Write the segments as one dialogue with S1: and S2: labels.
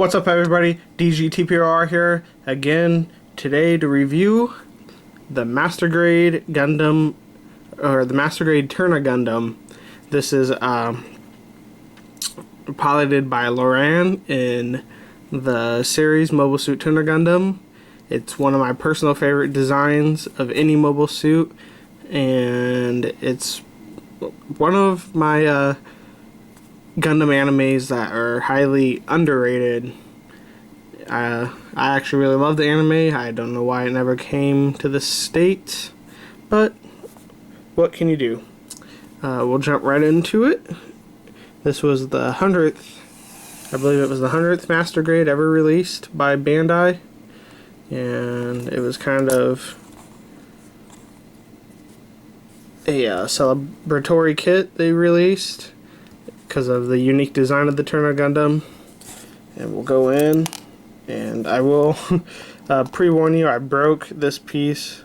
S1: What's up, everybody? DGTPR here again today to review the Master Grade Gundam, or the Master Grade Turner Gundam. This is piloted by Loran in the series Mobile Suit Turner Gundam. It's one of my personal favorite designs of any mobile suit, and it's one of my Gundam animes that are highly underrated. I actually really love the anime. I don't know why it never came to the States, but what can you do? We'll jump right into it. This was the 100th, I believe it was the 100th Master Grade ever released by Bandai, and it was kind of a celebratory kit they released because of the unique design of the Turner Gundam. And we'll go in, and I will pre-warn you, I broke this piece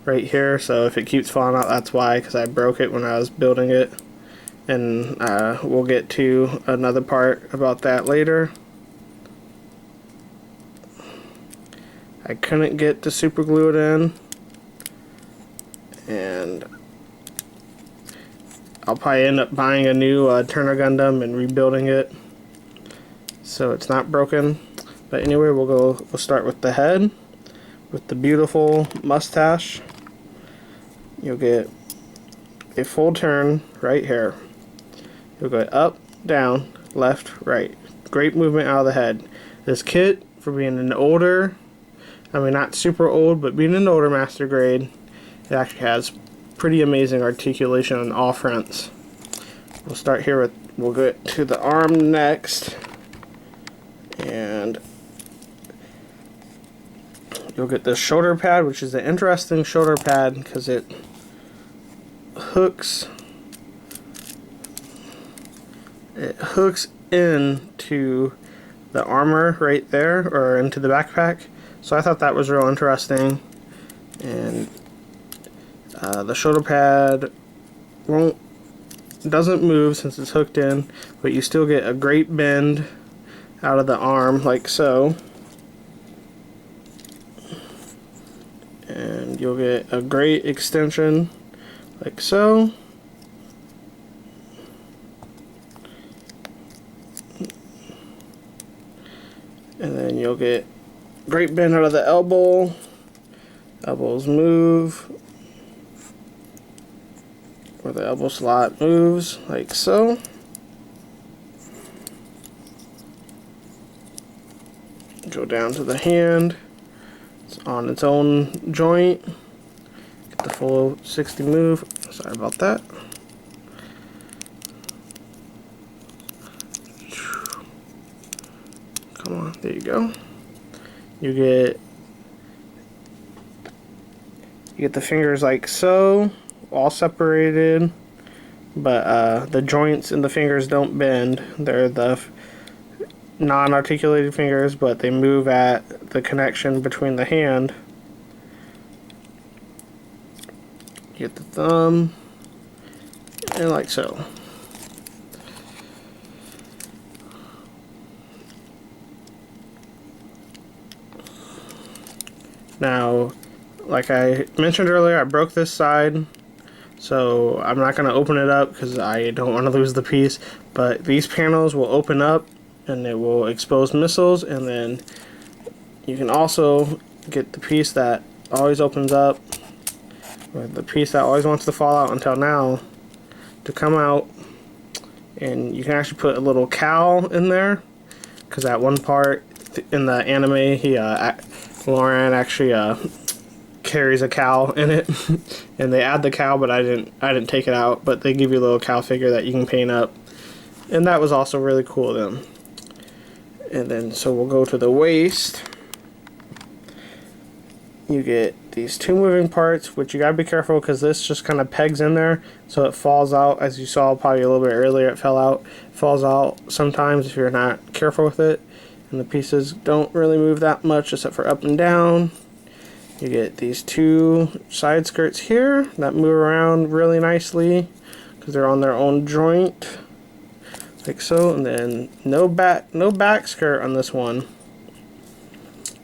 S1: right here, so if it keeps falling out, that's why, because I broke it when I was building it. And we'll get to another part about that later. I couldn't get to super glue it in, and I'll probably end up buying a new Turner Gundam and rebuilding it so it's not broken. But anyway, we'll start with the head with the beautiful mustache. You'll get a full turn right here. You'll go up, down, left, right. Great movement out of the head. This kit, for being an older, I mean not super old, but being an older Master Grade, it actually has pretty amazing articulation on all fronts. We'll start here with, we'll get to the arm next, and you'll get the shoulder pad, which is an interesting shoulder pad because it hooks into the armor right there, or into the backpack. So I thought that was real interesting. And the shoulder pad doesn't move since it's hooked in, but you still get a great bend out of the arm, like so. And you'll get a great extension, like so. And then you'll get great bend out of the elbow. Elbows move, or the elbow slot moves, like so. Go down to the hand. It's on its own joint. Get the full 60 move. Sorry about that. Come on, there you go. You get the fingers like so, all separated, but the joints in the fingers don't bend. They're the non-articulated fingers, but they move at the connection between the hand. You get the thumb, and like so. Now, like I mentioned earlier, I broke this side, so I'm not going to open it up because I don't want to lose the piece, but these panels will open up and it will expose missiles, and then you can also get the piece that always opens up, or the piece that always wants to fall out until now, to come out, and you can actually put a little cowl in there, because at one part in the anime, Lauren actually carries a cowl in it, and they add the cowl, but I didn't take it out, but they give you a little cowl figure that you can paint up, and that was also really cool of them. And then so we'll go to the waist. You get these two moving parts, which you gotta be careful because this just kind of pegs in there, so it falls out. As you saw probably a little bit earlier, it fell out. It falls out sometimes if you're not careful with it, and the pieces don't really move that much except for up and down. You get these two side skirts here that move around really nicely because they're on their own joint. like so, and then no back skirt on this one.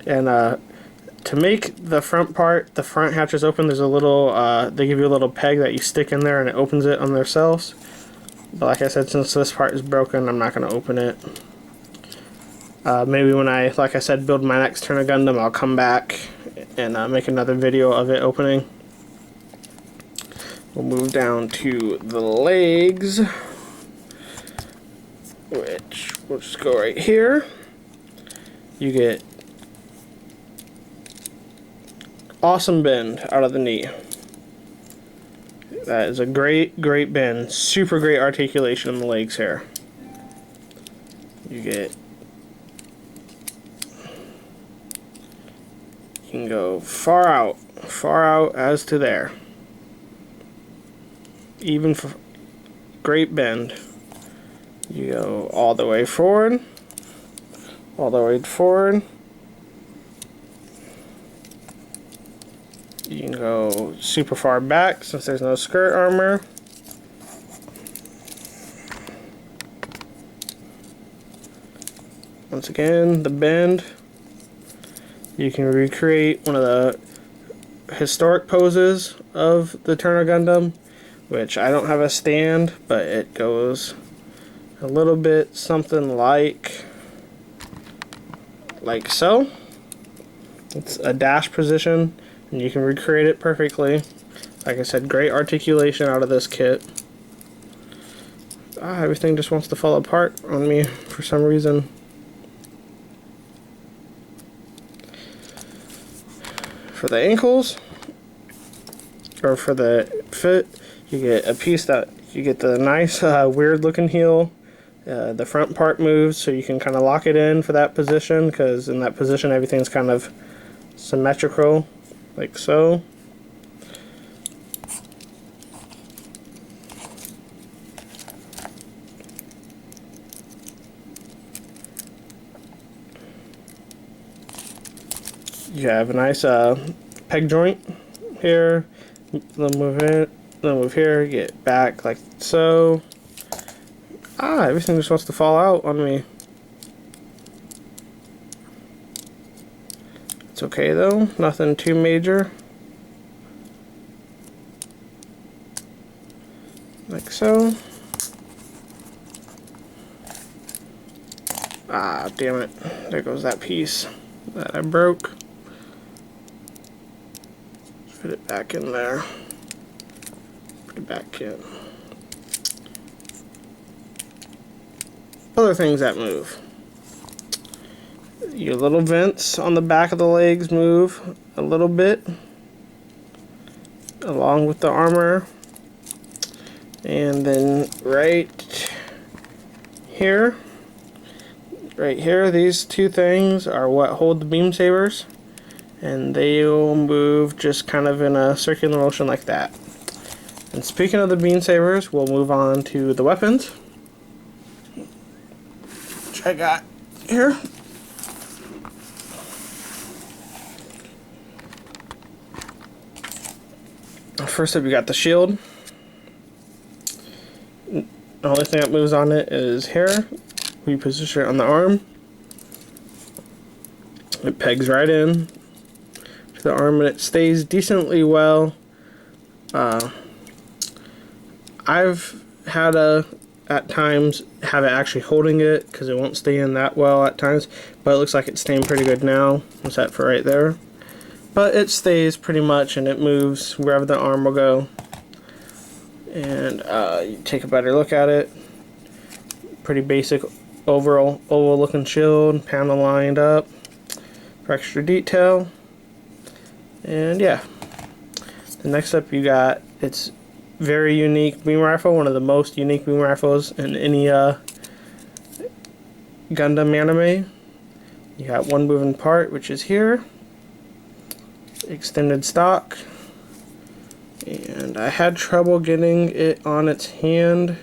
S1: And to make the front part, the front hatches open, there's a little, they give you a little peg that you stick in there and it opens it on themselves. But like I said, since this part is broken, I'm not going to open it. Maybe when I, like I said, build my next Turner Gundam, I'll come back and make another video of it opening. We'll move down to the legs, which we'll just go right here. You get awesome bend out of the knee. That is a great bend. Super great articulation in the legs here. You can go far out as to there. Even for great bend. You go all the way forward. You can go super far back since there's no skirt armor. Once again, the bend. You can recreate one of the historic poses of the Turner Gundam, which I don't have a stand, but it goes a little bit something like so. It's a dash position, and you can recreate it perfectly. Like I said, great articulation out of this kit. Everything just wants to fall apart on me for some reason. For the ankles, or for the foot, you get a piece that you get the nice weird looking heel. The front part moves, so you can kind of lock it in for that position, because in that position everything's kind of symmetrical, like so. You have a nice peg joint here. Then move it. Then move here. Get back like so. Everything just wants to fall out on me. It's okay though. Nothing too major. Like so. Damn it. There goes that piece that I broke. Put it back in there. Put it back in. Other things that move. Your little vents on the back of the legs move a little bit, along with the armor. And then right here, these two things are what hold the beam sabers. And they will move just kind of in a circular motion like that. And speaking of the beam sabers, we'll move on to the weapons, which I got here. First up, you got the shield. The only thing that moves on it is here. We position it on the arm. It pegs right in the arm, and it stays decently well. I've had at times have it actually holding it because it won't stay in that well at times, but it looks like it's staying pretty good now. What's that for right there? But it stays pretty much, and it moves wherever the arm will go. And you take a better look at it. Pretty basic overall oval looking shield, panel lined up for extra detail. And yeah, the next up you got, it's very unique beam rifle, one of the most unique beam rifles in any Gundam anime. You got one moving part, which is here, extended stock, and I had trouble getting it on its hand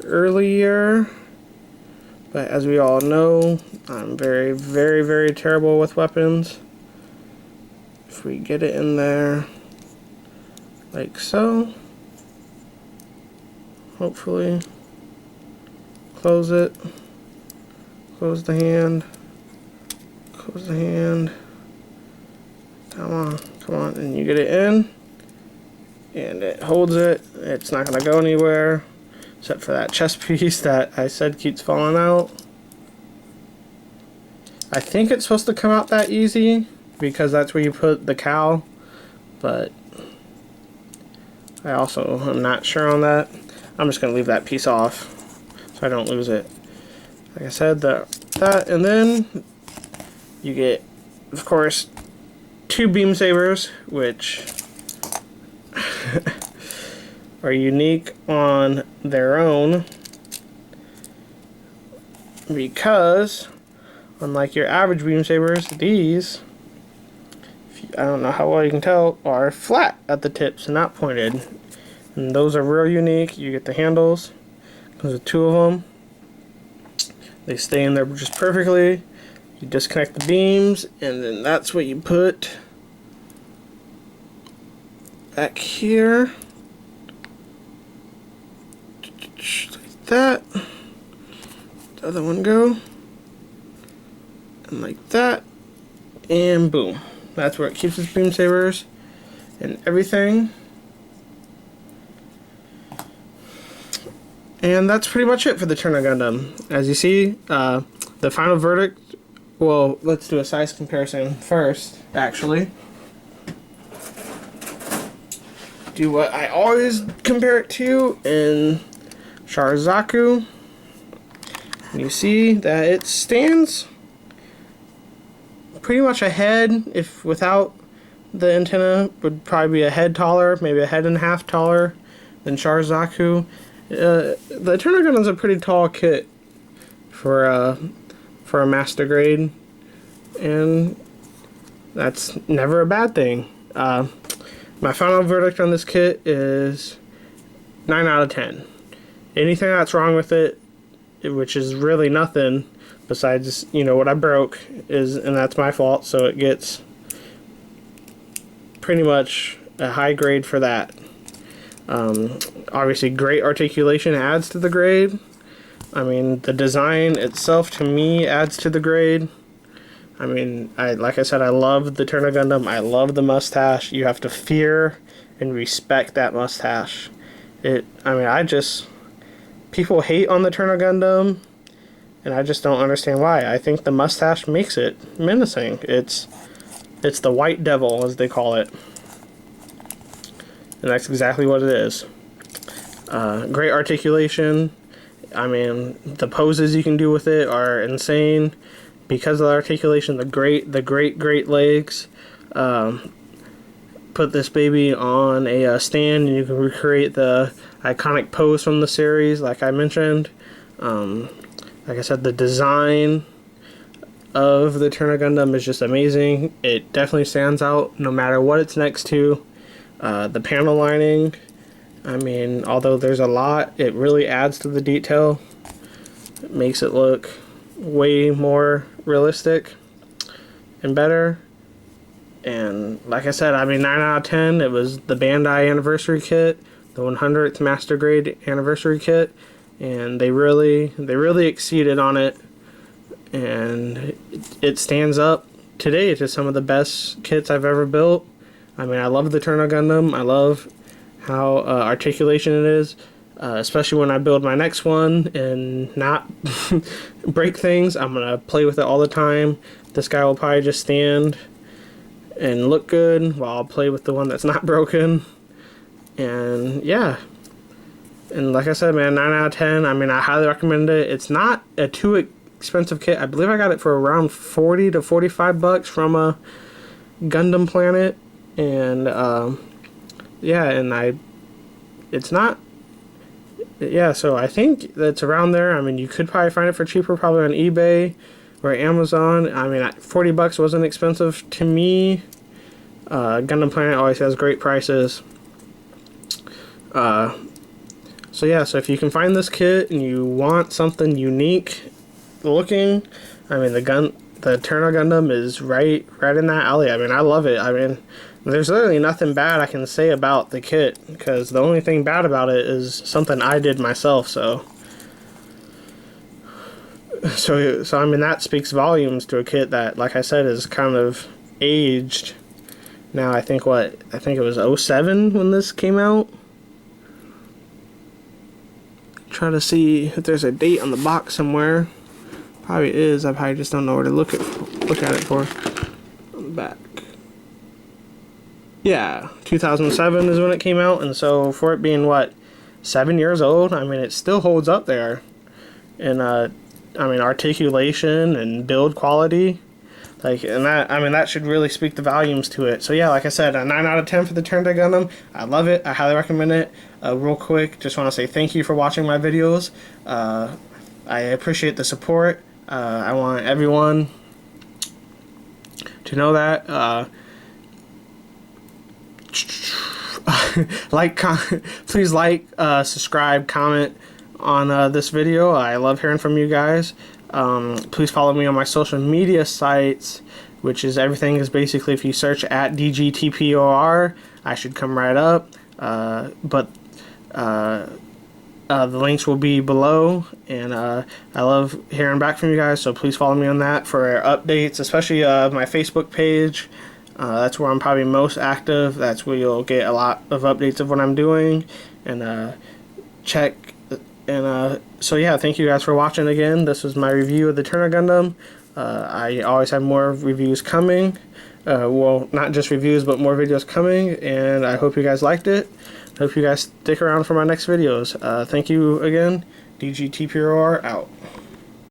S1: earlier, but as we all know, I'm very terrible with weapons. If we get it in there like so, hopefully close it, close the hand, close the hand, come on, and you get it in, and it holds it. It's not going to go anywhere, except for that chest piece that I said keeps falling out. I think it's supposed to come out that easy, because that's where you put the cowl, but I also am not sure on that. I'm just going to leave that piece off so I don't lose it. Like I said, that, and then you get, of course, 2 beam sabers, which are unique on their own, because unlike your average beam sabers, these, I don't know how well you can tell, are flat at the tips and not pointed. And those are real unique. You get the handles. There's 2 of them. They stay in there just perfectly. You disconnect the beams, and then that's what you put back here. Like that. The other one go. And like that. And boom. That's where it keeps its beam sabers and everything. And that's pretty much it for the Turner Gundam. As you see, the final verdict, well, let's do a size comparison first, actually. Do what I always compare it to in Sharazaku. And you see that it stands pretty much a head, if without the antenna, would probably be a head taller, maybe a head and a half taller than Sharazaku. The Turner Gundam's a pretty tall kit for a master grade, and that's never a bad thing. My final verdict on this kit is 9 out of 10. Anything that's wrong with it, which is really nothing besides, you know, what I broke, and that's my fault, so it gets pretty much a high grade for that. Obviously, great articulation adds to the grade. I mean, the design itself, to me, adds to the grade. I mean, like I said, I love the Turner Gundam. I love the mustache. You have to fear and respect that mustache. People hate on the Turner Gundam, and I just don't understand why. I think the mustache makes it menacing. It's the white devil, as they call it. And that's exactly what it is. Great articulation. I mean, the poses you can do with it are insane. Because of the articulation, the great legs. Put this baby on a stand, and you can recreate the iconic pose from the series, like I mentioned. Like I said, the design of the Turner Gundam is just amazing. It definitely stands out no matter what it's next to. The panel lining, I mean, although there's a lot, it really adds to the detail. It makes it look way more realistic and better. And like I said, I mean, 9 out of 10. It was the Bandai anniversary kit, the 100th Master Grade anniversary kit, and they really exceeded on it. And it stands up today to some of the best kits I've ever built. I mean, I love the Turner Gundam. I love how articulation it is, especially when I build my next one and not break things. I'm going to play with it all the time. This guy will probably just stand and look good while I'll play with the one that's not broken. And yeah. And like I said, man, 9 out of 10. I mean, I highly recommend it. It's not a too expensive kit. I believe I got it for around $40 to $45 from a Gundam Planet. And yeah, and it's not, yeah, so I think that's around there. I mean, you could probably find it for cheaper, probably on eBay or Amazon. I mean, $40 wasn't expensive to me. Gundam Planet always has great prices. So yeah, so if you can find this kit and you want something unique looking, I mean, the Turner Gundam is right in that alley. I mean, I love it. I mean, there's literally nothing bad I can say about the kit, because the only thing bad about it is something I did myself. So So I mean, that speaks volumes to a kit that, like I said, is kind of aged. Now I think it was '07 when this came out. Try to see if there's a date on the box somewhere. Probably is. I probably just don't know where to look at it for. On the back. Yeah, 2007 is when it came out, and so for it being 7 years old, I mean, it still holds up there. And I mean, articulation and build quality, and that should really speak the volumes to it. So yeah, like I said, a 9 out of 10 for the Turn Day Gundam. I love it. I highly recommend it. Real quick, just want to say thank you for watching my videos. I appreciate the support. I want everyone to know that. Please like, subscribe, comment on this video. I love hearing from you guys. Please follow me on my social media sites, which is everything is basically, if you search at DGTPOR, I should come right up. The links will be below, and I love hearing back from you guys, so please follow me on that for updates, especially my Facebook page. That's where I'm probably most active. That's where you'll get a lot of updates of what I'm doing, and so yeah, thank you guys for watching again. This was my review of the Turner Gundam. I always have more reviews coming. Well, not just reviews, but more videos coming, and I hope you guys liked it. Hope you guys stick around for my next videos. Thank you again. DGTPRR out.